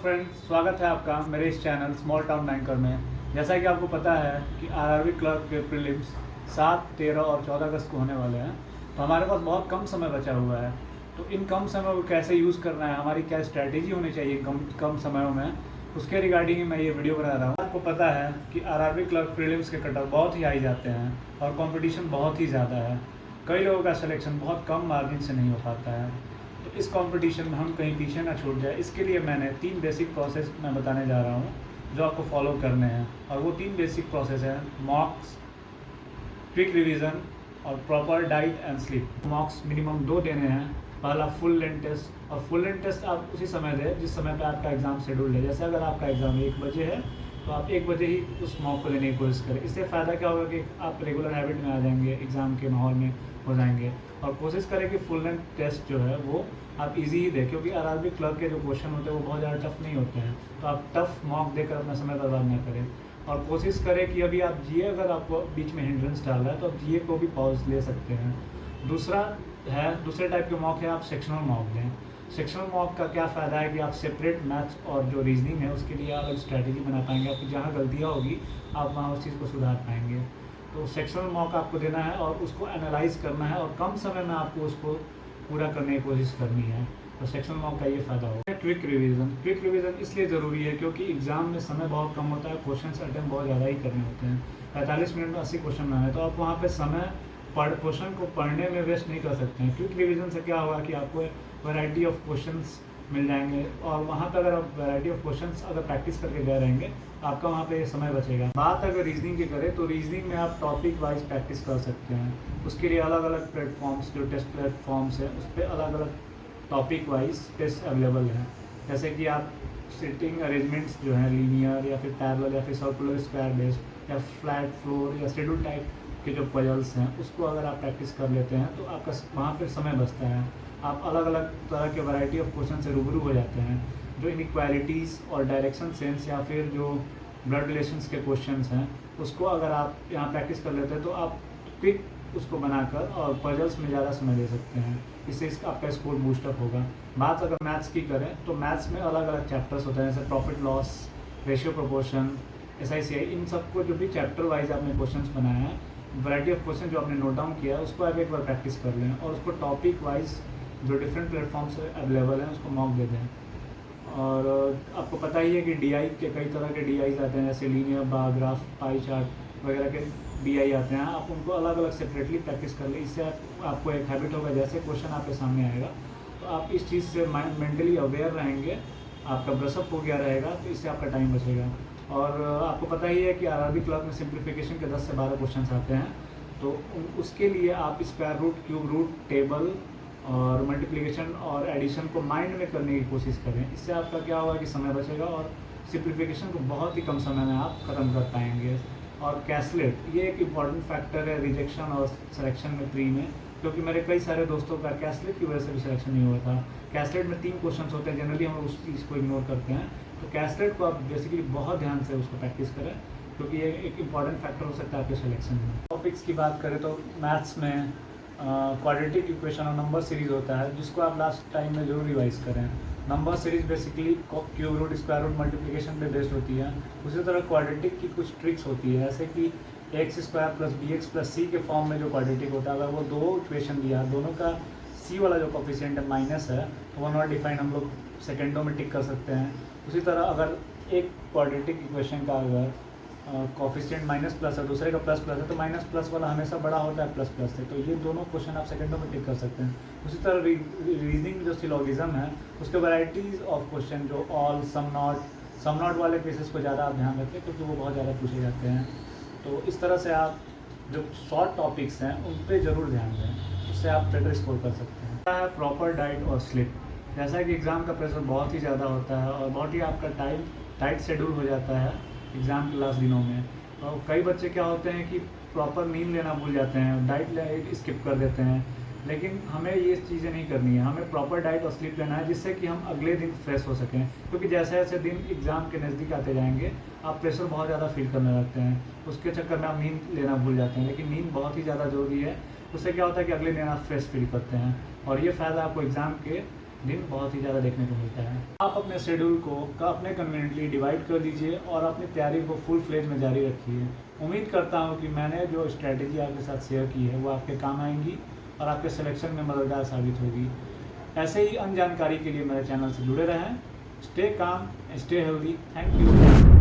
Friends, स्वागत है आपका मेरे इस चैनल स्मॉल टाउन बैंकर में। जैसा कि आपको पता है कि आरआरबी क्लर्क के प्रीलिम्स 7, 13 और 14 अगस्त को होने वाले हैं, तो हमारे पास बहुत कम समय बचा हुआ है। तो इन कम समय को कैसे यूज़ करना है, हमारी क्या स्ट्रैटेजी होनी चाहिए कम समयों में, उसके रिगार्डिंग मैं ये वीडियो बना रहा हूँ। आपको पता है कि आरआरबी क्लर्क प्रीलिम्स के कट ऑफ बहुत ही हाई जाते हैं और कॉम्पिटिशन बहुत ही ज़्यादा है। कई लोगों का सिलेक्शन बहुत कम मार्जिन से नहीं हो पाता है। तो इस कंपटीशन में हम कहीं पीछे ना छूट जाए, इसके लिए मैंने 3 बेसिक प्रोसेस मैं बताने जा रहा हूँ जो आपको फॉलो करने हैं। और वो 3 बेसिक प्रोसेस हैं मॉक्स, क्विक रिवीजन और proper diet and sleep. मॉक्स minimum 2 देने हैं। पहला फुल लेंथ टेस्ट, और फुल लेंथ टेस्ट आप उसी समय दें जिस समय पे आपका एग्ज़ाम शेड्यूल है। जैसे अगर आपका एग्ज़ाम 1 बजे है तो आप 1 बजे ही उस मॉक को लेने की कोशिश करें। इससे फ़ायदा क्या होगा कि आप रेगुलर हैबिट में आ जाएंगे, एग्ज़ाम के माहौल में हो जाएंगे। और कोशिश करें कि फुल लेंथ टेस्ट जो है वो आप इजी ही दें, क्योंकि आरआरबी क्लर्क के जो क्वेश्चन होते हैं वो बहुत ज़्यादा टफ नहीं होते हैं। तो आप टफ मॉक देकर अपना समय बर्बाद ना करें। और कोशिश करें कि अभी आप जीए, अगर आपको बीच में हिंड्रेंस डाल रहा है तो आप जीए को भी पॉज ले सकते हैं। दूसरे टाइप के मॉक है आप सेक्शनल मॉक दें। सेक्शनल मॉक का क्या फ़ायदा है कि आप सेपरेट मैथ्स और जो रीजनिंग है उसके लिए अलग स्ट्रैटेजी बना पाएंगे। आपकी जहाँ गलतियाँ होगी आप वहाँ उस चीज़ को सुधार पाएंगे। तो सेक्शनल मॉक आपको देना है और उसको एनालाइज करना है और कम समय में आपको उसको पूरा करने की कोशिश करनी है। तो सेक्शनल मॉक का ये फ़ायदा होगा। क्विक रिवीजन इसलिए ज़रूरी है क्योंकि एग्ज़ाम में समय बहुत कम होता है, क्वेश्चन अटेम्प्ट बहुत ज़्यादा ही करने होते हैं। 45 मिनट में 80 क्वेश्चन बनाने, तो आप वहाँ पे समय क्वेश्चन को पढ़ने में वेस्ट नहीं कर सकते हैं। क्विक रिवीजन से क्या होगा कि आपको वैरायटी ऑफ क्वेश्चंस मिल जाएंगे और वहाँ पर अगर आप वैरायटी ऑफ क्वेश्चंस अगर प्रैक्टिस करके गए रहेंगे आपका वहाँ पे समय बचेगा। बात अगर रीजनिंग की करें तो रीजनिंग में आप टॉपिक वाइज प्रैक्टिस कर सकते हैं। उसके लिए अलग अलग प्लेटफॉर्म्स, जो टेस्ट प्लेटफॉर्म्स हैं उस पर अलग अलग टॉपिक वाइज टेस्ट अवेलेबल हैं। जैसे कि आप सिटिंग अरेंजमेंट्स जो हैं लीनियर या फिर पैरेलल या फिर सर्कुलर स्क्वायर बेस्ड या फ्लैट फ्लोर या शेड्यूल टाइप के जो पजल्स हैं उसको अगर आप प्रैक्टिस कर लेते हैं तो आपका वहाँ पर समय बचता है। आप अलग अलग तरह के वैरायटी ऑफ क्वेश्चन से रूबरू हो जाते हैं। जो इनइक्वालिटीज़ और डायरेक्शन सेंस या फिर जो ब्लड रिलेशंस के क्वेश्चंस हैं उसको अगर आप यहाँ प्रैक्टिस कर लेते हैं तो आप क्विक उसको बनाकर और पजल्स में ज़्यादा समय दे सकते हैं। इससे आपका स्कोर बूस्टअप होगा। बात अगर मैथ्स की करें तो मैथ्स में अलग अलग चैप्टर्स होते हैं, जैसे profit loss, ratio proportion, SI CI। इन सबको जो भी चैप्टर वाइज आपने क्वेश्चन बनाया है, वैरायटी ऑफ क्वेश्चन जो आपने नोट डाउन किया है उसको आप एक बार प्रैक्टिस कर लें और उसको टॉपिक वाइज जो डिफरेंट प्लेटफॉर्म्स अवेलेबल हैं उसको मॉक दे दें। और आपको पता ही है कि DI के कई तरह के DIs आते हैं, जैसे linear, bar graph, pie chart वगैरह के DI आते हैं। आप उनको अलग अलग सेपरेटली प्रैक्टिस कर लें। इससे आपको एक हैबिट होगा, जैसे क्वेश्चन आपके सामने आएगा तो आप इस चीज़ से मेंटली अवेयर रहेंगे, आपका ब्रशअप हो गया रहेगा, तो इससे आपका टाइम बचेगा। और आपको पता ही है कि आरआरबी क्लर्क में सिंप्लीफिकेशन के 10 से 12 क्वेश्चन आते हैं। तो उसके लिए आप square root, cube root, table और मल्टीप्लिकेशन और एडिशन को माइंड में करने की कोशिश करें। इससे आपका क्या होगा कि समय बचेगा और सिंप्लीफिकेशन को बहुत ही कम समय में आप ख़त्म कर पाएंगे। और कैसलेट ये एक इम्पॉर्टेंट फैक्टर है रिजेक्शन और सिलेक्शन में प्री में, क्योंकि मेरे कई सारे दोस्तों का कैसलेट की वजह से भी सिलेक्शन नहीं हुआ था। कैसलेट में 3 क्वेश्चन होते हैं, जनरली हम उस चीज़ को इग्नोर करते हैं। तो कैसलेट को आप बेसिकली बहुत ध्यान से उसको प्रैक्टिस करें, क्योंकि ये एक इम्पॉर्टेंट फैक्टर हो सकता है आपके सिलेक्शन में। टॉपिक्स की बात करें तो मैथ्स में क्वाड्रेटिक इक्वेशन और नंबर सीरीज़ होता है, जिसको आप लास्ट टाइम में जरूर रिवाइज करें। Number series basically cube root, square root, multiplication पे बेस्ड होती है। उसी तरह क्वाड्रेटिक की कुछ ट्रिक्स होती है, जैसे कि x² + bx + c के फॉर्म में जो क्वाड्रेटिक होता है, अगर वो 2 इक्वेशन दिया, दोनों का c वाला जो कोफिशिएंट है माइनस है, तो वो नॉट डिफाइंड हम लोग सेकेंडों में टिक कर सकते हैं। उसी तरह अगर एक क्वाड्रेटिक इक्वेशन का अगर कोफिशिएंट -+ है, दूसरे का ++ है, तो -+ वाला हमेशा बड़ा होता है ++ से, तो ये दोनों क्वेश्चन आप सेकंडों में टिक कर सकते हैं। उसी तरह रीजनिंग जो सिलोगिज्म है उसके वैराइटीज़ ऑफ क्वेश्चन, जो ऑल, सम नॉट वाले केसेस को ज़्यादा आप ध्यान रखें, क्योंकि वो बहुत ज़्यादा पूछे जाते हैं। तो इस तरह से आप जो शॉर्ट टॉपिक्स हैं उन पर ज़रूर ध्यान दें, उससे आप बेटर स्कोर कर सकते हैं। क्या है प्रॉपर डाइट और स्लीप। जैसा कि एग्ज़ाम का प्रेशर बहुत ही ज़्यादा होता है और बहुत ही आपका टाइट शेड्यूल हो जाता है एग्ज़ाम के लास्ट दिनों में, तो कई बच्चे क्या होते हैं कि प्रॉपर नींद लेना भूल जाते हैं, डाइट स्किप कर देते हैं। लेकिन हमें ये चीज़ें नहीं करनी है, हमें प्रॉपर डाइट और स्लीप लेना है, जिससे कि हम अगले दिन फ्रेश हो सकें। क्योंकि जैसे जैसे दिन एग्ज़ाम के नज़दीक आते जाएंगे आप प्रेशर बहुत ज़्यादा फील करने लगते हैं, उसके चक्कर में आप नींद लेना भूल जाते हैं। लेकिन नींद बहुत ही ज़्यादा ज़रूरी है, उससे क्या होता है कि अगले दिन आप फ्रेश फील करते हैं। और ये फ़ायदा आपको एग्ज़ाम के दिन बहुत ही ज़्यादा देखने को मिलता है। आप अपने शेड्यूल को अपने कन्वीनियंटली डिवाइड कर दीजिए और अपनी तैयारी को फुल फ्लेज में जारी रखिए। उम्मीद करता हूँ कि मैंने जो स्ट्रैटेजी आपके साथ शेयर की है वो आपके काम आएंगी और आपके सिलेक्शन में मददगार साबित होगी। ऐसे ही अन्य जानकारी के लिए मेरे चैनल से जुड़े रहें। Stay calm, stay healthy. Thank you.